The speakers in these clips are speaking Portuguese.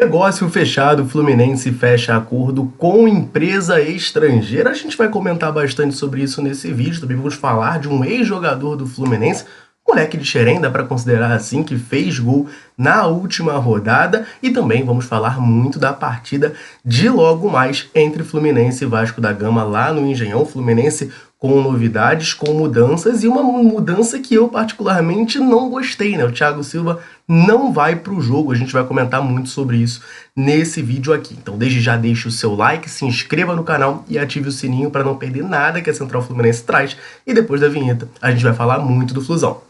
Negócio fechado, Fluminense fecha acordo com empresa estrangeira. A gente vai comentar bastante sobre isso nesse vídeo. Também vamos falar de um ex-jogador do Fluminense, moleque de Xerém, dá para considerar assim, que fez gol na última rodada. E também vamos falar muito da partida de logo mais entre Fluminense e Vasco da Gama lá no Engenhão. Fluminense com novidades, com mudanças, e uma mudança que eu particularmente não gostei, né? O Thiago Silva não vai para o jogo, a gente vai comentar muito sobre isso nesse vídeo aqui. Então desde já deixe o seu like, se inscreva no canal e ative o sininho para não perder nada que a Central Fluminense traz. E depois da vinheta a gente vai falar muito do Flusão.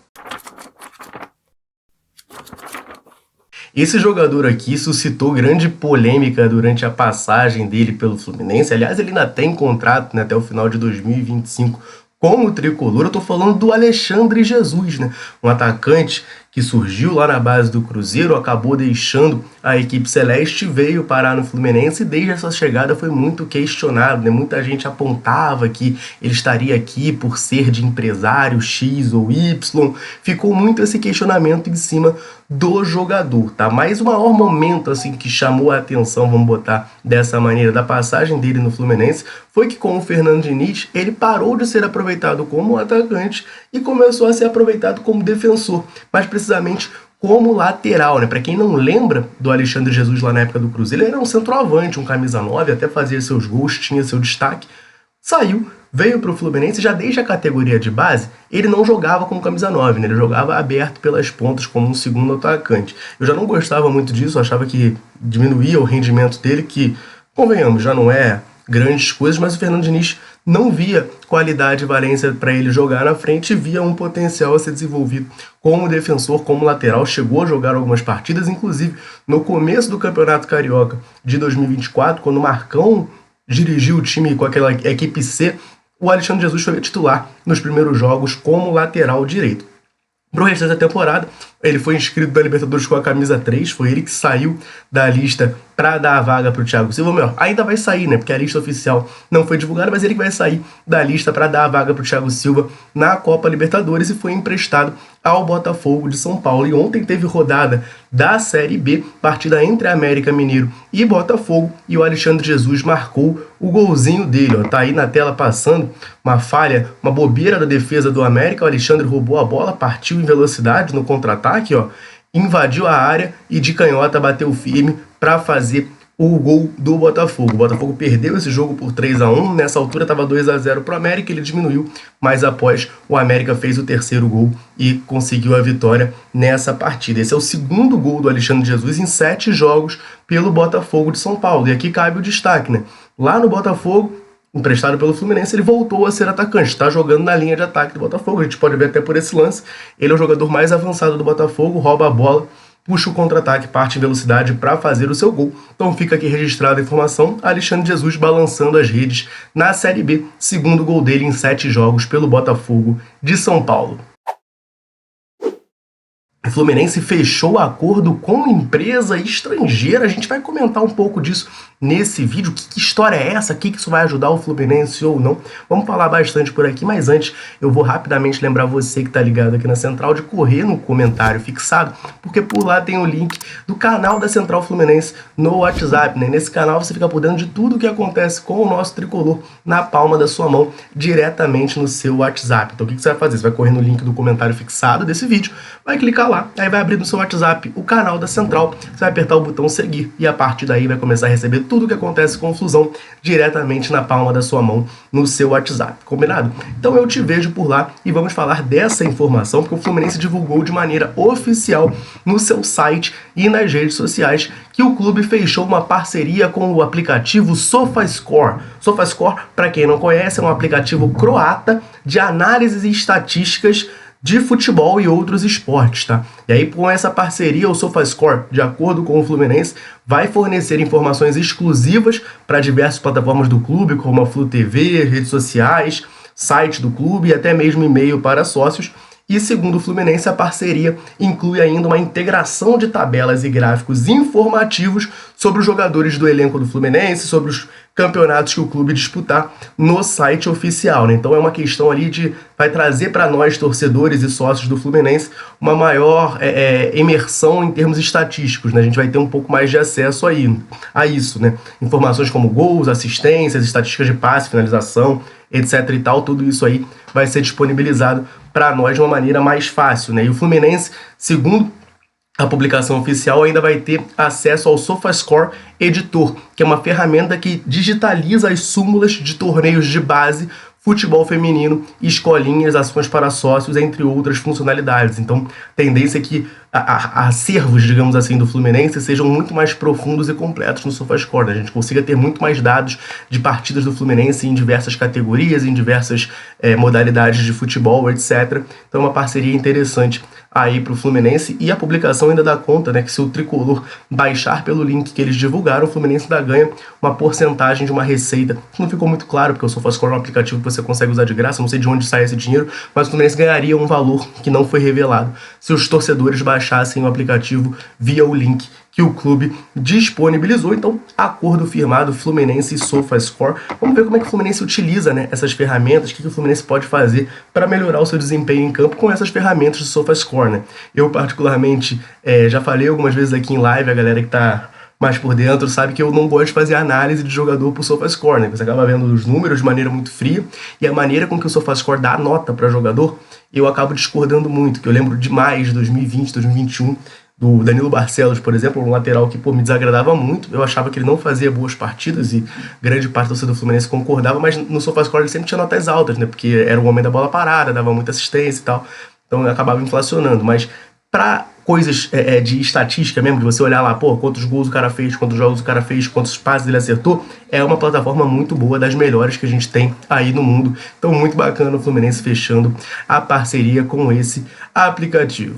Esse jogador aqui suscitou grande polêmica durante a passagem dele pelo Fluminense. Aliás, ele ainda tem contrato, né, até o final de 2025 com o Tricolor. Eu tô falando do Alexandre Jesus, né? Um atacante que surgiu lá na base do Cruzeiro, acabou deixando a equipe celeste, veio parar no Fluminense e desde essa chegada foi muito questionado, né? Muita gente apontava que ele estaria aqui por ser de empresário X ou Y, ficou muito esse questionamento em cima do jogador, tá? Mas o maior momento, assim, que chamou a atenção, vamos botar dessa maneira, da passagem dele no Fluminense, foi que com o Fernando Diniz, ele parou de ser aproveitado como atacante e começou a ser aproveitado como defensor, mas precisamente como lateral, né? Para quem não lembra do Alexandre Jesus lá na época do Cruzeiro, ele era um centroavante, um camisa 9, até fazia seus gols, tinha seu destaque. Saiu, veio para o Fluminense, já desde a categoria de base, ele não jogava como camisa 9, né? Ele jogava aberto pelas pontas como um segundo atacante. Eu já não gostava muito disso, achava que diminuía o rendimento dele, que, convenhamos, já não é grandes coisas, mas o Fernando Diniz não via qualidade e valência para ele jogar na frente e via um potencial a ser desenvolvido como defensor, como lateral. Chegou a jogar algumas partidas, inclusive no começo do Campeonato Carioca de 2024, quando o Marcão dirigiu o time com aquela equipe C, o Alexandre Jesus foi titular nos primeiros jogos como lateral direito. Para o restante da temporada, ele foi inscrito da Libertadores com a camisa 3, foi ele que saiu da lista para dar a vaga para o Thiago Silva. Melhor, ainda vai sair, né? Porque a lista oficial não foi divulgada, mas ele que vai sair da lista para dar a vaga para o Thiago Silva na Copa Libertadores e foi emprestado ao Botafogo de São Paulo. E ontem teve rodada da Série B, partida entre América Mineiro e Botafogo, e o Alexandre Jesus marcou o golzinho dele, ó. Tá aí na tela passando uma falha, uma bobeira da defesa do América. O Alexandre roubou a bola, partiu em velocidade no contra-ataque, ó, invadiu a área e de canhota bateu firme para fazer o gol do Botafogo. O Botafogo perdeu esse jogo por 3-1, nessa altura estava 2-0 para o América, ele diminuiu, mas após o América fez o terceiro gol e conseguiu a vitória nessa partida. Esse é o segundo gol do Alexandre Jesus em 7 jogos pelo Botafogo de São Paulo. E aqui cabe o destaque, né? Lá no Botafogo, emprestado pelo Fluminense, ele voltou a ser atacante, está jogando na linha de ataque do Botafogo. A gente pode ver até por esse lance, ele é o jogador mais avançado do Botafogo, rouba a bola, puxa o contra-ataque, parte em velocidade para fazer o seu gol. Então fica aqui registrada a informação, Alexandre Jesus balançando as redes na Série B, segundo gol dele em 7 jogos pelo Botafogo de São Paulo. O Fluminense fechou acordo com empresa estrangeira. A gente vai comentar um pouco disso nesse vídeo. Que história é essa? Que isso vai ajudar o Fluminense ou não? Vamos falar bastante por aqui, mas antes eu vou rapidamente lembrar você que está ligado aqui na Central de correr no comentário fixado, porque por lá tem o link do canal da Central Fluminense no WhatsApp, né? Nesse canal você fica por dentro de tudo o que acontece com o nosso tricolor na palma da sua mão, diretamente no seu WhatsApp. Então o que você vai fazer? Você vai correr no link do comentário fixado desse vídeo, vai clicar lá, aí vai abrir no seu WhatsApp o canal da Central, você vai apertar o botão seguir e a partir daí vai começar a receber tudo o que acontece com o Flusão diretamente na palma da sua mão no seu WhatsApp, combinado? Então eu te vejo por lá e vamos falar dessa informação, porque o Fluminense divulgou de maneira oficial no seu site e nas redes sociais que o clube fechou uma parceria com o aplicativo SofaScore. SofaScore, para quem não conhece, é um aplicativo croata de análises e estatísticas de futebol e outros esportes, tá? E aí, com essa parceria, o SofaScore, de acordo com o Fluminense, vai fornecer informações exclusivas para diversas plataformas do clube, como a Flu TV, redes sociais, site do clube e até mesmo e-mail para sócios. E segundo o Fluminense, a parceria inclui ainda uma integração de tabelas e gráficos informativos sobre os jogadores do elenco do Fluminense, sobre os campeonatos que o clube disputar no site oficial, né? Então é uma questão ali vai trazer para nós, torcedores e sócios do Fluminense, uma maior imersão em termos estatísticos, né? A gente vai ter um pouco mais de acesso a isso, né? Informações como gols, assistências, estatísticas de passe, finalização, etc e tal, tudo isso aí vai ser disponibilizado para nós de uma maneira mais fácil, né? E o Fluminense, segundo a publicação oficial, ainda vai ter acesso ao SofaScore Editor, que é uma ferramenta que digitaliza as súmulas de torneios de base, futebol feminino, escolinhas, ações para sócios, entre outras funcionalidades. Então, tendência é que acervos, digamos assim, do Fluminense sejam muito mais profundos e completos no SofaScore, né? A gente consiga ter muito mais dados de partidas do Fluminense em diversas categorias, em diversas modalidades de futebol, etc. Então, é uma parceria interessante aí para o Fluminense, e a publicação ainda dá conta, né, que se o tricolor baixar pelo link que eles divulgaram, o Fluminense ainda ganha uma porcentagem de uma receita. Não ficou muito claro, porque o SofaScore é um aplicativo que você consegue usar de graça, não sei de onde sai esse dinheiro, mas o Fluminense ganharia um valor que não foi revelado se os torcedores baixassem o aplicativo via o link que o clube disponibilizou. Então, acordo firmado, Fluminense e SofaScore. Vamos ver como é que o Fluminense utiliza, né, essas ferramentas, o que o Fluminense pode fazer para melhorar o seu desempenho em campo com essas ferramentas de SofaScore, né? Eu, particularmente, já falei algumas vezes aqui em live, a galera que está mais por dentro sabe que eu não gosto de fazer análise de jogador por SofaScore, né? Você acaba vendo os números de maneira muito fria, e a maneira com que o SofaScore dá a nota para jogador, eu acabo discordando muito, que eu lembro demais de 2020, 2021, do Danilo Barcelos, por exemplo, um lateral que me desagradava muito. Eu achava que ele não fazia boas partidas e grande parte do torcedor do Fluminense concordava, mas no SofaScore ele sempre tinha notas altas, né? Porque era o homem da bola parada, dava muita assistência e tal, então acabava inflacionando. Mas para coisas de estatística mesmo, de você olhar lá, quantos gols o cara fez, quantos jogos o cara fez, quantos passes ele acertou, é uma plataforma muito boa, das melhores que a gente tem aí no mundo. Então, muito bacana o Fluminense fechando a parceria com esse aplicativo.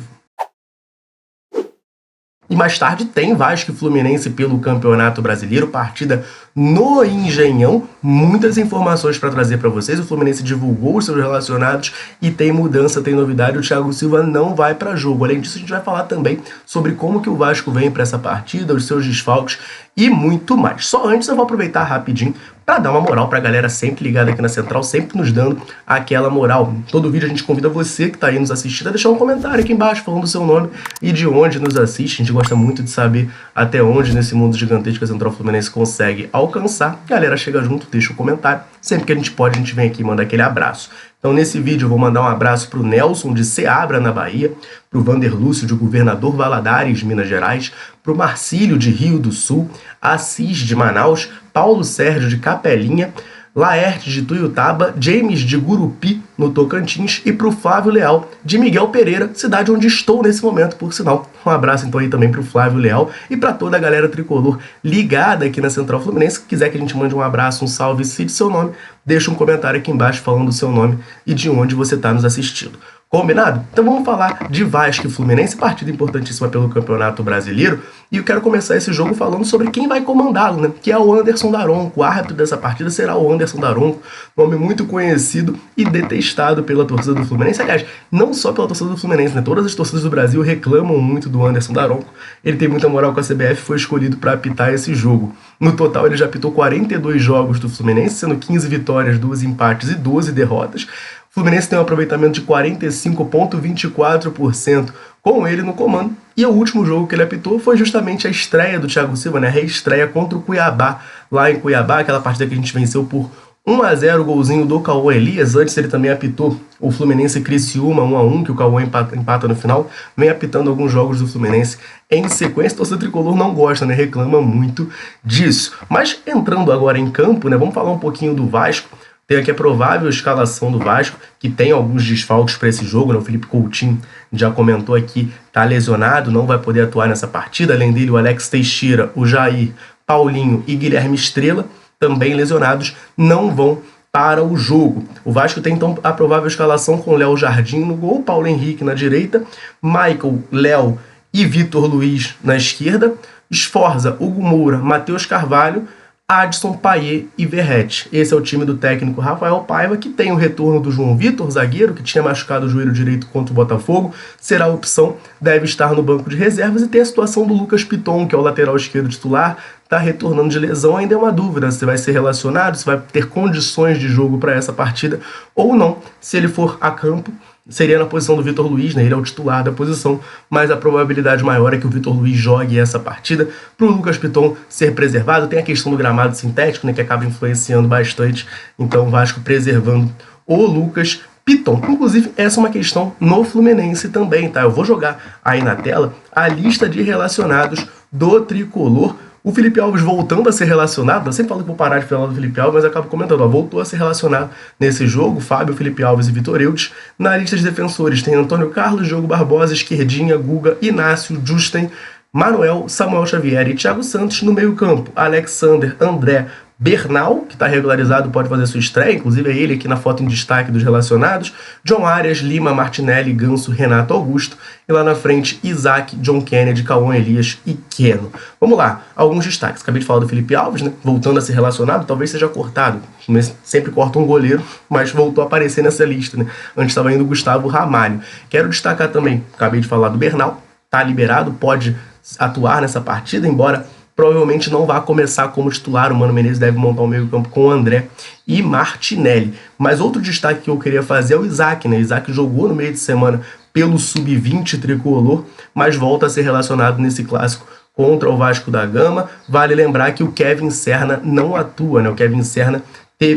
E mais tarde tem Vasco e Fluminense pelo Campeonato Brasileiro, partida no Engenhão. Muitas informações para trazer para vocês. O Fluminense divulgou os seus relacionados e tem mudança, tem novidade. O Thiago Silva não vai para jogo. Além disso, a gente vai falar também sobre como que o Vasco vem para essa partida, os seus desfalques e muito mais. Só antes eu vou aproveitar rapidinho para dar uma moral para a galera sempre ligada aqui na Central, sempre nos dando aquela moral. Todo vídeo a gente convida você que está aí nos assistindo a deixar um comentário aqui embaixo falando o seu nome e de onde nos assiste. A gente gosta muito de saber até onde nesse mundo gigantesco a Central Fluminense consegue alcançar. Galera, chega junto, deixa um comentário. Sempre que a gente pode, a gente vem aqui e manda aquele abraço. Então, nesse vídeo, eu vou mandar um abraço para o Nelson de Ceabra, na Bahia, para o Vander Lúcio, de Governador Valadares, Minas Gerais, para o Marcílio, de Rio do Sul, Assis, de Manaus, Paulo Sérgio, de Capelinha, Laerte, de Tuiutaba, James, de Gurupi, no Tocantins, e para o Flávio Leal, de Miguel Pereira, cidade onde estou nesse momento, por sinal. Um abraço, então, aí também para o Flávio Leal e para toda a galera tricolor ligada aqui na Central Fluminense. Se quiser que a gente mande um abraço, um salve, cite seu nome, deixa um comentário aqui embaixo falando o seu nome e de onde você está nos assistindo. Combinado? Então vamos falar de Vasco e Fluminense, partida importantíssima pelo Campeonato Brasileiro, e eu quero começar esse jogo falando sobre quem vai comandá-lo, né? Que é o Anderson Daronco. O árbitro dessa partida será o Anderson Daronco, nome muito conhecido e detestado pela torcida do Fluminense. Aliás, não só pela torcida do Fluminense, né? Todas as torcidas do Brasil reclamam muito do Anderson Daronco. Ele tem muita moral com a CBF, foi escolhido para apitar esse jogo. No total, ele já apitou 42 jogos do Fluminense, sendo 15 vitórias, 2 empates e 12 derrotas. O Fluminense tem um aproveitamento de 45,24% com ele no comando. E o último jogo que ele apitou foi justamente a estreia do Thiago Silva, né? A reestreia contra o Cuiabá, lá em Cuiabá, aquela partida que a gente venceu por 1-0, golzinho do Cauã Elias. Antes ele também apitou o Fluminense Criciúma 1-1, que o Cauã empata no final. Vem apitando alguns jogos do Fluminense em sequência. O torcedor tricolor não gosta, né? Reclama muito disso. Mas entrando agora em campo, né? Vamos falar um pouquinho do Vasco. Tem aqui a provável escalação do Vasco, que tem alguns desfalques para esse jogo, né? O Felipe Coutinho já comentou aqui, está lesionado, não vai poder atuar nessa partida. Além dele, o Alex Teixeira, o Jair, Paulinho e Guilherme Estrela, também lesionados, não vão para o jogo. O Vasco tem então a provável escalação com Léo Jardim no gol, Paulo Henrique na direita, Michael, Léo e Vitor Luiz na esquerda, Sforza, Hugo Moura, Matheus Carvalho, Adson, Payet e Verratti. Esse é o time do técnico Rafael Paiva, que tem o retorno do João Vitor, zagueiro, que tinha machucado o joelho direito contra o Botafogo, será a opção, deve estar no banco de reservas, e tem a situação do Lucas Piton, que é o lateral esquerdo titular, está retornando de lesão, ainda é uma dúvida se vai ser relacionado, se vai ter condições de jogo para essa partida ou não. Se ele for a campo, seria na posição do Vitor Luiz, né? Ele é o titular da posição, mas a probabilidade maior é que o Vitor Luiz jogue essa partida para o Lucas Piton ser preservado. Tem a questão do gramado sintético, né, que acaba influenciando bastante, então o Vasco preservando o Lucas Piton. Inclusive, essa é uma questão no Fluminense também, tá? Eu vou jogar aí na tela a lista de relacionados do tricolor. O Felipe Alves voltando a ser relacionado, eu sempre falo que vou parar de falar do Felipe Alves, mas acabo comentando, voltou a ser relacionado nesse jogo, Fábio, Felipe Alves e Vitor Eudes. Na lista de defensores tem Antônio Carlos, Diogo Barbosa, Esquerdinha, Guga, Inácio, Justen, Manuel, Samuel Xavier e Thiago Santos. No meio campo, Alexander, André, Bernal, que está regularizado, pode fazer sua estreia, inclusive é ele aqui na foto em destaque dos relacionados, John Arias, Lima, Martinelli, Ganso, Renato Augusto, e lá na frente, Isaac, John Kennedy, Cauã Elias e Keno. Vamos lá, alguns destaques. Acabei de falar do Felipe Alves, né? Voltando a ser relacionado, talvez seja cortado, sempre corta um goleiro, mas voltou a aparecer nessa lista, né? Antes estava indo o Gustavo Ramalho. Quero destacar também, acabei de falar do Bernal, está liberado, pode atuar nessa partida, embora provavelmente não vai começar como titular. O Mano Menezes deve montar um meio campo com André e Martinelli. Mas outro destaque que eu queria fazer é o Isaac, né? Isaac jogou no meio de semana pelo Sub-20 tricolor, mas volta a ser relacionado nesse clássico contra o Vasco da Gama. Vale lembrar que o Kevin Serna não atua, né? O Kevin Serna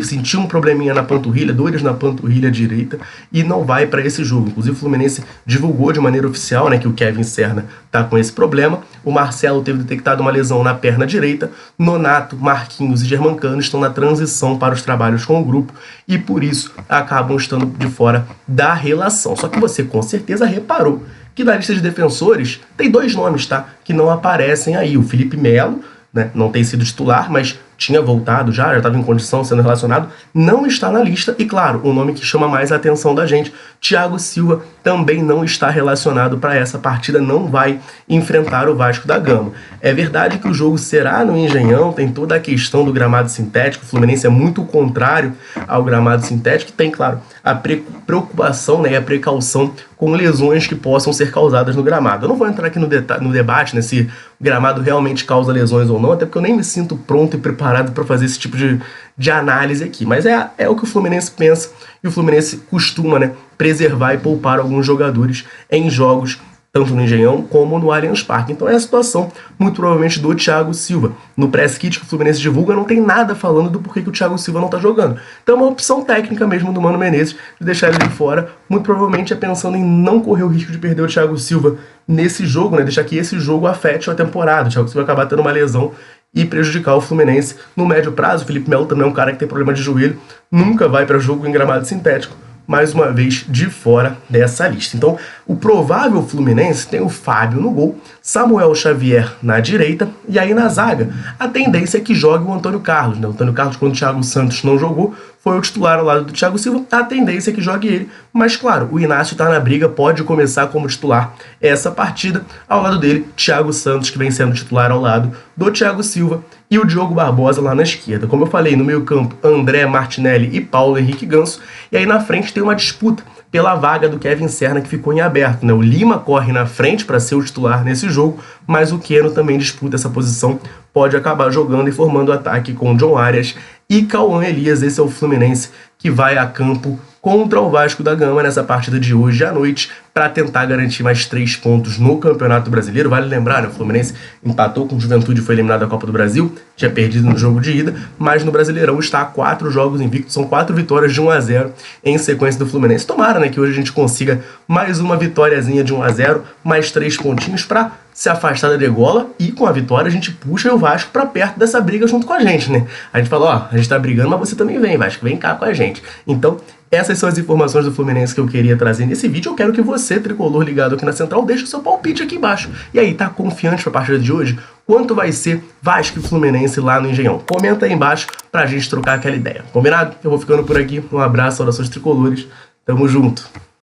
sentiu um probleminha na panturrilha, dores na panturrilha direita, e não vai para esse jogo. Inclusive o Fluminense divulgou de maneira oficial, né, que o Kevin Serna está com esse problema. O Marcelo teve detectado uma lesão na perna direita. Nonato, Marquinhos e Germancano estão na transição para os trabalhos com o grupo e por isso acabam estando de fora da relação. Só que você com certeza reparou que na lista de defensores tem dois nomes, tá, que não aparecem aí. O Felipe Melo, né, não tem sido titular, mas tinha voltado já estava em condição sendo relacionado, não está na lista. E claro, o nome que chama mais a atenção da gente, Thiago Silva, também não está relacionado para essa partida, não vai enfrentar o Vasco da Gama. É verdade que o jogo será no Engenhão, tem toda a questão do gramado sintético, o Fluminense é muito contrário ao gramado sintético, tem, claro, a preocupação, né, e a precaução com lesões que possam ser causadas no gramado. Eu não vou entrar aqui no debate, né, se o gramado realmente causa lesões ou não, até porque eu nem me sinto pronto e preparado para fazer esse tipo de análise aqui. Mas é o que o Fluminense pensa, e o Fluminense costuma, né, preservar e poupar alguns jogadores em jogos tanto no Engenhão como no Allianz Parque. Então é a situação, muito provavelmente, do Thiago Silva. No press kit que o Fluminense divulga, não tem nada falando do porquê que o Thiago Silva não está jogando. Então é uma opção técnica mesmo do Mano Menezes de deixar ele de fora. Muito provavelmente é pensando em não correr o risco de perder o Thiago Silva nesse jogo, né? Deixar que esse jogo afete a temporada. O Thiago Silva acabar tendo uma lesão e prejudicar o Fluminense no médio prazo. O Felipe Melo também é um cara que tem problema de joelho, nunca vai para jogo em gramado sintético, mais uma vez de fora dessa lista. Então, o provável Fluminense tem o Fábio no gol, Samuel Xavier na direita, e aí na zaga, a tendência é que jogue o Antônio Carlos, né? O Antônio Carlos, quando o Thiago Santos não jogou, foi o titular ao lado do Thiago Silva, a tendência é que jogue ele, mas claro, o Inácio está na briga, pode começar como titular essa partida, ao lado dele, Thiago Santos, que vem sendo titular ao lado do Thiago Silva, e o Diogo Barbosa lá na esquerda. Como eu falei, no meio campo, André, Martinelli e Paulo Henrique Ganso, e aí na frente tem uma disputa pela vaga do Kevin Serna, que ficou em aberto, né? O Lima corre na frente para ser o titular nesse jogo, mas o Keno também disputa essa posição, pode acabar jogando e formando o ataque com John Arias e Cauã Elias. Esse é o Fluminense que vai a campo contra o Vasco da Gama nessa partida de hoje à noite para tentar garantir mais 3 pontos no Campeonato Brasileiro. Vale lembrar, né, o Fluminense empatou com o Juventude e foi eliminado da Copa do Brasil, tinha perdido no jogo de ida, mas no Brasileirão está a 4 jogos invictos, são 4 vitórias de 1-0 em sequência do Fluminense. Tomara, né, que hoje a gente consiga mais uma vitóriazinha de 1-0, mais 3 pontinhos para se afastar da degola, e com a vitória a gente puxa o Vasco para perto dessa briga junto com a gente, né? A gente fala, ó, a gente tá brigando, mas você também vem, Vasco, vem cá com a gente. Então, essas são as informações do Fluminense que eu queria trazer nesse vídeo. Eu quero que você, tricolor ligado aqui na Central, deixe o seu palpite aqui embaixo. E aí, tá confiante pra partida de hoje? Quanto vai ser Vasco e Fluminense lá no Engenhão? Comenta aí embaixo pra gente trocar aquela ideia. Combinado? Eu vou ficando por aqui. Um abraço, saudações tricolores. Tamo junto.